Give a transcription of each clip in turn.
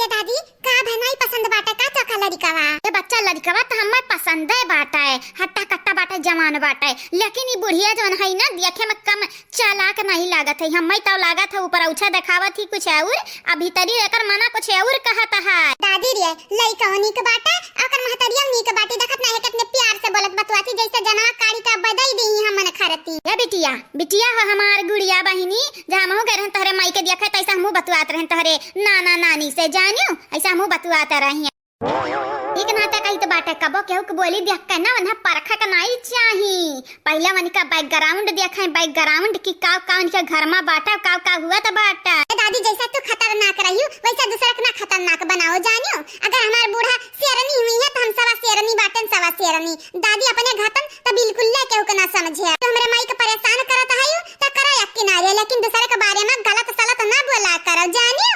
ये दादी का भनाई पसंद बाटा का तो का लड़कावा ये बच्चा लड़कावा तो हमें पसंद है बाटा है हट्टा कट्टा बाटा जवान बाटा है लेकिन ये बुढ़िया जोन है ना देखे में कम चालाक नहीं लागत है हमें तो लागत है ऊपर उछा दिखावत ही कुछ और अभी तरी एकर मना कुछ और कहता है दादी रे लइका नीक बाटा अकर महतरिया नीक बाटी देखत ना है कितने प्यार से बोलत बतवाती जैसे जनवा काड़ी का बदई दी हमन खरती ये बिटिया बिटिया हो हमार गुड़िया बहिनी जहां हो गए रहन तहरे माई के देखत ऐसा मुंह बतवात रहन तहरे नाना नानी से जानियो ऐसा मुंह बतवाता रही एक नाता कही तो बाटे कबो केहू के बोली देख के ना वना परखा का नहीं चाही पहले मन का बैकग्राउंड देखा बैकग्राउंड की काव कावन के घर में बाटा काव का हुआ तो बाटा दादी जैसा तू खतरनाक रहियो वैसा दूसरा के ना खतरनाक बनाओ जानियो अगर हमार बूढ़ा शेरनी हुई है तो हम सवा शेरनी बाटन सवा शेरनी दादी अपने घातन तो बिल्कुल ले केहू के ना समझे तो हमरे माई के परेशान करत हयो तो करा एक किनारे लेकिन दूसरे के बारे में गलत सलत ना बोला करो जानियो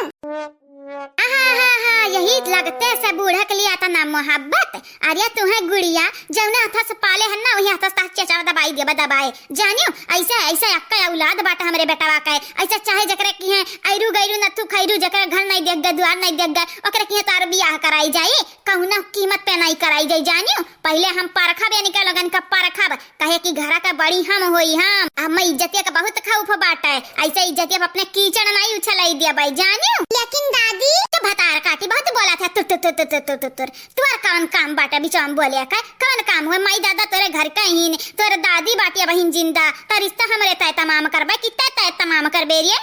यही लगते से बूढ़ा के लिए आता ना मोहब्बत अरे तुम्हें गुड़िया जौना हाथ से पाले है ना वही हाथ से चचा दबाई दे दबाए जानियो ऐसे ऐसे अक्का औलाद बाटा हमरे बेटावा का ऐसा चाहे जकरे की है ऐरू गैरू नथु खैरू जकरे घर नहीं देख गए द्वार नहीं देख गए ओकरे की तार बियाह कराई जाए कहू ना कीमत पे नहीं कराई जाए जानियो पहले हम परखा बे निकल लगन का परखा कहे कि घरा का बड़ी हम होई हम इज्जतिया का बहुत खौफ बाटा है ऐसे इज्जतिया अपने कीचड़ नहीं उछलाई दिया भाई जानियो लेकिन दादी तो भतार काटी बहुत बोला था तुर कौन काम बाटा बिचाम बोलिया का कौन काम हुआ माई दादा तोरे घर का ही तोरे दादी बाटिया बहन जिंदा तो रिश्ता हमरे तय तमाम करबे कितना तय तमाम कर बेरिए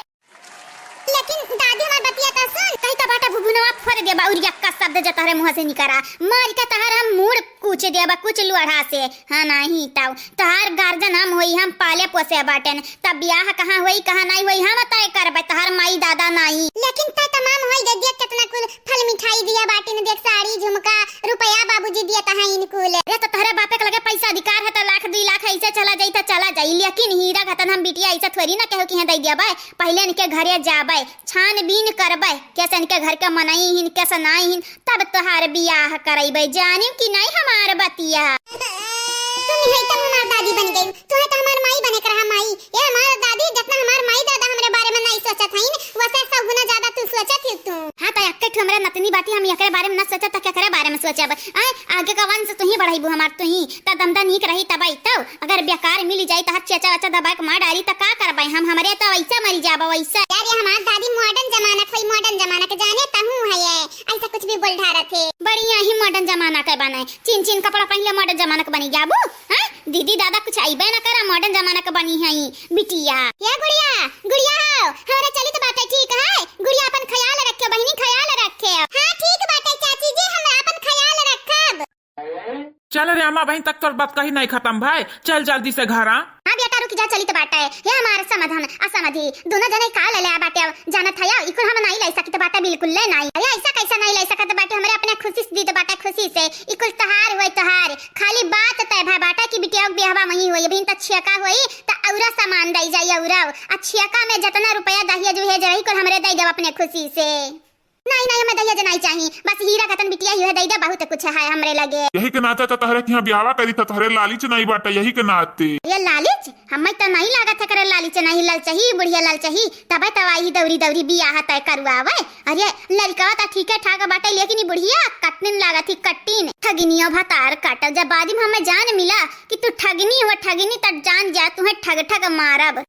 लेकिन दादी हमार बतिया का सुन कहीं तो बाटा भुभुनवा फोड़ दे बाउरिया का शब्द जो तहरे मुंह से निकरा मार का तहरा मूड कुछ देबा कुछ लुढ़ा से हां नहीं ताऊ तहार गार्जन हम होई हम पाले पोसे बाटन तब ब्याह कहां होई कहां नहीं होई हम तय करबे तहार माई दादा नहीं लेकिन तय तमाम होई दे देख कितना कुल फल मिठाई दिया बाटी ने देख साड़ी झुमका रुपया बाबूजी दिया तहां इनकुल रे तो तहरे बापे के लगे पैसा अधिकार है तो लाख 2 लाख ऐसे चला जाई तो चला जाई लेकिन हीरा घतन हम बिटिया ऐसा थोड़ी ना कहू कि दे दिया भाई पहले इनके घरे जाबे छानबीन करबे कैसे इनके घर के मनाई हिन कैसे नहीं हिन तब तोहार बियाह करैबे जानिम कि नहीं हमार बतिया तुम है तो हमार दादी बन गई तू है तो हमार माई बने कर माई ये हमार दादी जितना हमार माई दादा हमरे बारे में नहीं सोचत हईन वैसे 100 गुना ज्यादा तू सोचत है तू हां तो एक ठो हमरे नतनी बाटी हम एकरे बारे में ना सोचत त केकरे बारे में सोचब आगे का वंश तू ही बढ़ाईबू हमार तू ही त दमदा नीक रही तबई तो अगर बेकार मिल जाई त हाथ चचा चचा दबा के मार डाली त का करबै हम हमरे तो ऐसा मर जाबो वैसा यार ये हमार दादी मॉडर्न जमाना कोई मॉडर्न जमाना के जाने तहू है ये ऐसा कुछ भी बोल ढारा थे बढ़िया ही मॉडर्न जमाना के बनाए चिन चिन कपड़ा पहले मॉडर्न जमाना के बनी जाबू हां दीदी दादा कुछ आईबे ना करा मॉडर्न जमाना के बनी है बिटिया ये गुड़िया गुड़िया हो हमरे चली तो बात ठीक है गुड़िया अपन ख्याल रखे बहिनी ख्याल रखे हां ठीक बात है चाची जी हम अपन ख्याल रखब चल रे अम्मा बहन तक तो बात कहीं नहीं खत्म भाई चल जल्दी से घर आ हां बेटा रुक जा चली तो बात है ये हमारा समाधान असमाधि दोनों जने का ले ले बाटे जानत है इकुल हम नहीं ले सकते बाटा बिल्कुल ले नहीं अरे ऐसा कैसा नहीं ले सकते बाटे हमरे अपने खुशी से दी तो बाटा खुशी से इकुल तहार होय तहार खाली बात तय भाई बाटा की बिटिया के बियाहवा वही होई बिन त छियका होई त औरा सामान दई जाई औरा आ छियका में जितना रुपया दहिया जो है जरही को हमरे दई देब अपने खुशी से नहीं नहीं हमें दहिया नहीं चाहिए बस हीरा खतन बिटिया ही है दई दे बहुत कुछ है हमरे लगे यही के नाते तो तहरे यहाँ ब्याहवा करी तो तहरे लालिच नहीं बाटे यही के नाते ये लालिच हमें तो नहीं लागत है करे लालिच नहीं लाल चाहिए बुढ़िया लाल चाहिए तब तवाई दौरी दौरी बियाह तय करवावे अरे लड़का तो ठीक है ठाक बाटे लेकिन बुढ़िया कटनिन लागत ही कट्टीन ठगनियो भतार काटल जब बाद में हमें जान मिला कि तू ठगनी हो ठगनी तब जान जा तुम्हें ठग ठग मारब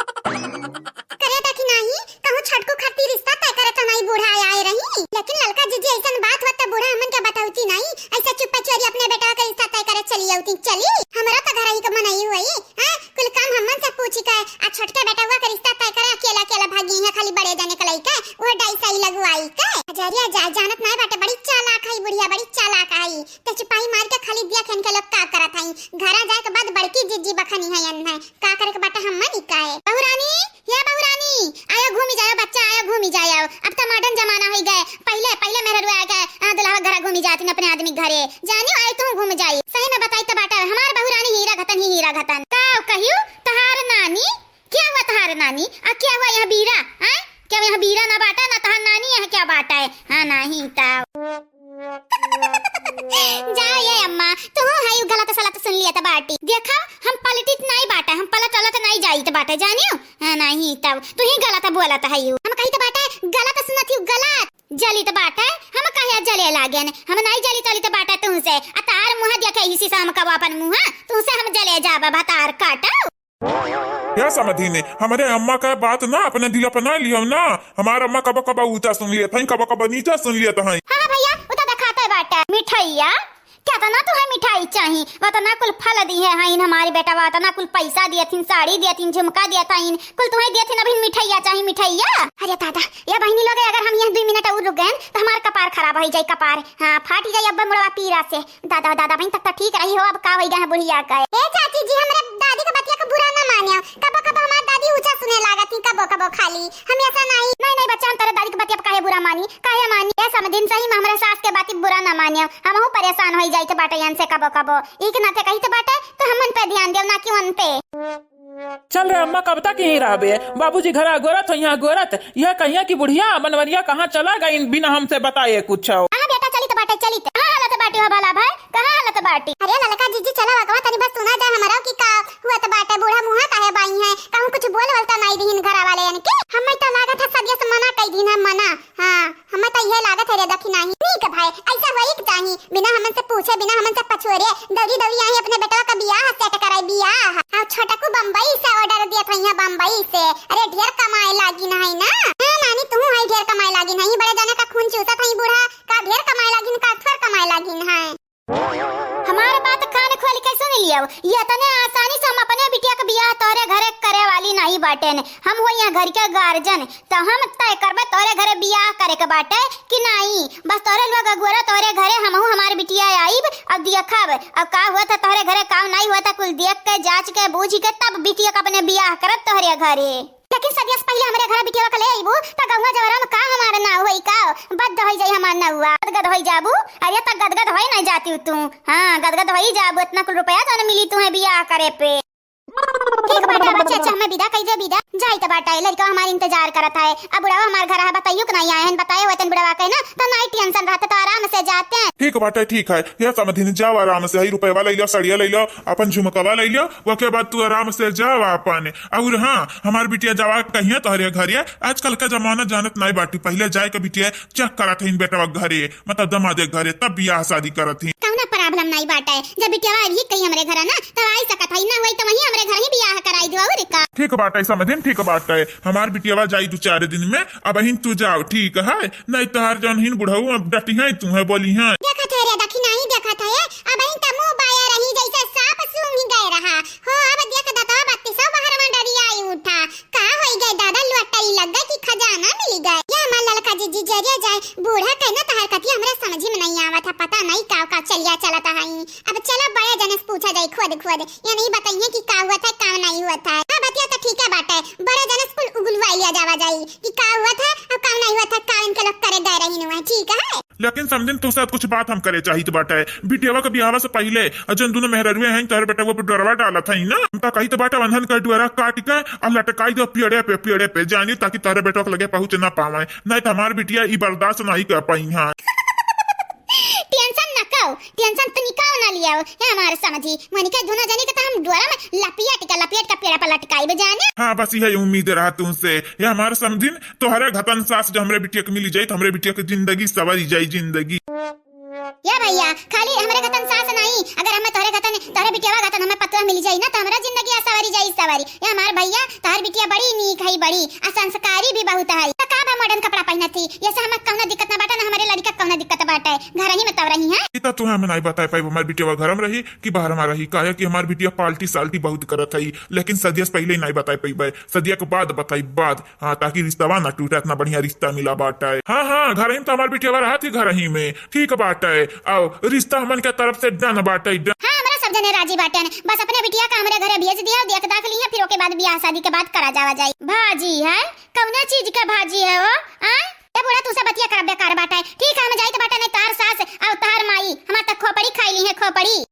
करे था कि नहीं कहूं छटको खट्टी रिश्ता तय करे तो नहीं बूढ़ा आए रही लेकिन लड़का जीजी ऐसन बात होत त बूढ़ा हमन के बताउती नहीं ऐसा चुप चोरी अपने बेटा का रिश्ता तय करे चली आउती चली हमरा तो घर ही के मनाई हुई हां कुल काम हमन से पूछी के आ छोटका बेटा हुआ का रिश्ता तय करे अकेला अकेला भागी है खाली बड़े जाने के लइका वो डाई सही लगवाई के हजारिया जा जानत नहीं बाटे बड़ी चालाक है बुढ़िया बड़ी चालाक है ते चिपाई मार के खाली दिया खन के लोग का करत हई घरा जाए के बाद बड़की जीजी बखनी है अन्ना का करे के बाटे हमन निकाए बहुरानी या बहुरानी आयो घूमी जाओ बच्चा आयो घूमी जाओ अब तो मॉडर्न जमाना हो गए पहले पहले मेरे रुआ के दुल्हा घर घूमी जाती अपने आदमी घरे जानियो आए तू घूम जाई सही में बताई तो बाटा हमार बहुरानी हीरा घतन ही हीरा घतन का कहियो तहार नानी क्या हुआ तहार नानी आ क्या हुआ यह बीरा हैं क्या यह बीरा ना बाटा ना तहार नानी यह क्या बाटा है हां नहीं ता जा ये अम्मा तू है गलत सलत सुन लिया त बाटी देखा हम पलटित नहीं बाटा हम पलट चलत नहीं जाई त बाटा जानियो हां नहीं तब तू ही गलत बोलत है हम कही त बाटा गलत सुनत ही गलत जली तो बाटे हम कहे जले लागेन हम नहीं जली तली तो बाटे तुमसे अतार मुंह देखे इसी से हम कब अपन मुंह तुमसे हम जले जाबा बतार काटा क्या समझी ने हमारे अम्मा का बात ना अपने दिल पर ना लियो ना। हमारा अम्मा कब कब ऊंचा सुन लिया था, कब कब नीचा सुन लिया था। हाँ भैया वो तो दिखाते बाटे मिठाइया क्या तो ना तुम्हें मिठाई चाहिए वो तो ना कुल फल दी है हाँ हमारी बेटा वो तो ना कुल पैसा दिया थी साड़ी दिया थी झुमका दिया था कुल तुम्हें दिया थी ना भी मिठाइया चाहिए मिठाइया। अरे दादा ये बहनी लोग अगर हम यहाँ 2 मिनट और रुक गए तो हमारा कपार खराब हो जाए कपार हाँ फाट जाए अब मुड़वा पीरा से दादा दादा बहन तक तो ठीक रही हो अब का हो गया बुढ़िया का। ए चाची जी हमारे दादी का बतिया को बुरा ना मानियो कबो कबो हमारी दादी ऊंचा सुने लागा थी कबो कबो खाली हम ऐसा नहीं बच्चा हम तेरे दादी की बतिया काहे बुरा मानी काहे मानी ऐसा दिन सही में हमारे सास के बात बुरा ना मानियो हम परेशान हो जाए बाटे यहाँ से कबो कबो एक नाते कही तो बाटे तो हम उन पे ध्यान देव ना कि उन पे। चल रे अम्मा कब तक यहीं रहबे? बाबूजी घर गोरत हो यहाँ गोरत यह कहिया की बुढ़िया मनवरिया कहाँ चला गई बिना हमसे बताए कुछ। हाँ बेटा चली तो बाटे चली कहाँ हालत बाटी हो भला भाई कहाँ हालत बाटी। अरे ललका जीजी चला लगवा तनी बस सुना जाए हमारा की का हुआ तो बाटे बूढ़ा मुंह काहे बाई है कहूं कुछ बोल बोलता नहीं दीन घर वाले यानी कि हमें तो लागत है सदिया से मना कई दिन हम मना हां हमें तो यह लागत है रे दखी नहीं ठीक है भाई ऐसा वही चाहिए बिना हमन से पूछे बिना हमन से पछोरे दौड़ी दौड़ी आई अपने बेटा का बियाह सेट कराई बियाह हां छोटा को बम्बई से ऑर्डर दिया था यहाँ बम्बई से। अरे ढेर कमाए लागी नहीं ना नानी तू है ढेर कमाए लागी नहीं बड़े जाने का खून चूसा था बूढ़ा का ढेर कमाए लागी का थोड़ कमाए लागी है। हमारे बात कान खोल के सुन लियो ये तने आसानी से हम अपने बिटिया का बियाह तोरे घरे करे वाली नहीं बाटे ने हम हो यहाँ घर के गार्जियन तो हम तय करबे तोरे घरे बियाह करे के बाटे कि नहीं बस तोरे लोग अगुरा तोरे घरे हम हमारे बिटिया आईब अब देखब अब का हुआ था तोरे घरे का नहीं हुआ था कुल देख के जांच के बूझ के तब बिटिया का अपने बियाह करब तोरे घरे। लेकिन सदिया से पहले हमारे घर बिटिया का ले आईबू त गंगा जवरा में का हमारा ना होई का बद होई जाई हमार ना हुआ गदगद होई जाबू। अरे तक गदगद होई नहीं जाती तू हां गदगद होई जाबू इतना कुल रुपया तो मिली तुम्हें बियाह करे पे। ठीक बाटा बच्चे अच्छा हमें विदा कई दे विदा जाई त बाटा लड़का हमारे इंतजार करत है अब बुढ़वा हमारे घर बताइयो कि नहीं आए हैं बताए हुए तन बुढ़वा के ना तो नहीं टेंशन रहते तो आराम से जाते हैं। ठीक बाटा ठीक है यह समझी जाओ आराम से रुपये वाला ले लो सड़िया ले लो अपन झुमकवा ले लो वो के बाद तू आराम से जाओ अपन। और हाँ हमार बिटिया जावा कहिए तोहरे घरे आजकल का जमाना जानत नहीं बाटी पहले जाए के बिटिया चेक करत है बेटा घरे मतलब दमादे घरे तब बियाह शादी करत है प्रॉब्लम नहीं बाटा है जब बिटिया भी कहीं हमारे घर ना तो आई सकत है ना होई तो वही हमारे घर ही बियाह कराई दो और का। ठीक बात है समझिन ठीक बात है हमार बिटिया जाई 2-4 दिन में अब हिन तू जाओ ठीक है नहीं तो हर जन हिन बुढ़ऊ अब डटी है तू है बोली है देखा था रे दखी नहीं देखा था अब हिन त मुंह बाया रही जैसे सांप सूंघ ही गए रहा हो अब देख दादा बत्ती सब बाहर में डरी आई उठा का होई गए दादा लुटाई लग गई कि खजाना मिल गए या हमार ललका जीजी जरिया जाए बूढ़ा कहना तो हर कथी हमरा समझ में नहीं आवा था पता नहीं का चलिया चलता है अब चला बड़े जने से पूछा जाए खुद ये नहीं बताइए कि का हुआ था का नहीं हुआ था बतिया तो ठीक है बात है बड़े जने स्कूल उगलवा लिया जावा जाए कि का हुआ था और का नहीं हुआ था का इनके लोग करे गए रही हुआ ठीक है। लेकिन समझिन तो साथ कुछ बात हम करे चाहिए बाटा है बिटिया का बियाह से पहले जन दोनों मेहररुए हैं तारे बेटा वो डरवा डाला था ही ना हम तो कही तो बाटा बंधन कर डुअरा काट के और लटकाई दो पेड़े पे जानी ताकि तारे बेटा को लगे पहुंच ना पावे नहीं तो हमारी बिटिया ये बर्दाश्त नहीं कर पाई। हाँ टेंशन न करो टेंशन तो निकाल ना लिया है हमारे समझी मनिका दोनों जने का हम द्वारा में लपेट का पेड़ पर लटकाई बजाने। हाँ बस यही उम्मीद रहा तुमसे ये हमारे समझिन तो हरे घतन सास जो हमरे बिटिया को मिली जाये तो हमरे बिटिया की जिंदगी सवरी जाये जिंदगी। या भैया खाली हमारे घतन सास नहीं अगर हमें तोरे घतन तोरे बिटिया घतन हमें पतवा मिल जाई ना तो हमारा जिंदगी सवारी जाई सवारी या हमार भैया तोहर बिटिया बड़ी नीक है बड़ी संस्कारी भी बहुत है तो का बा मॉडर्न कपड़ा पहना थी जैसे हमें कौनो दिक्कत ना बाटा ना हमारे लड़का कौनो दिक्कत बाटा है घर ही में तब रही है इतना तो हमें नहीं बता पाई हमारी बिटिया घर में रही कि बाहर में रही काहे कि हमारी बिटिया पाल्टी साल्टी बहुत करत है लेकिन सदिया से पहले ही नहीं बता पाई सदिया के बाद बताई बाद हाँ ताकि रिश्ता ना टूटा इतना बढ़िया रिश्ता मिला बाटा है। हाँ घर ही में तो हमारी बिटिया रहा थी घर ही में ठीक बाटा है आओ रिश्ता हमन के तरफ से डन बाटा है। हाँ हमारा सब जने राजी बाटे बस अपने बिटिया का हमारे घर भेज दिया देख दाख ली है फिर ओके बाद बियाह शादी के बाद करा जावा जाए। भाजी है कौना चीज का भाजी है वो ए बुढ़ा तू सब बतिया कर बेकार बाटा है ठीक है हम जाई तो बाटा नहीं तार सास और तार माई हमार तक खोपड़ी खाई ली है खोपड़ी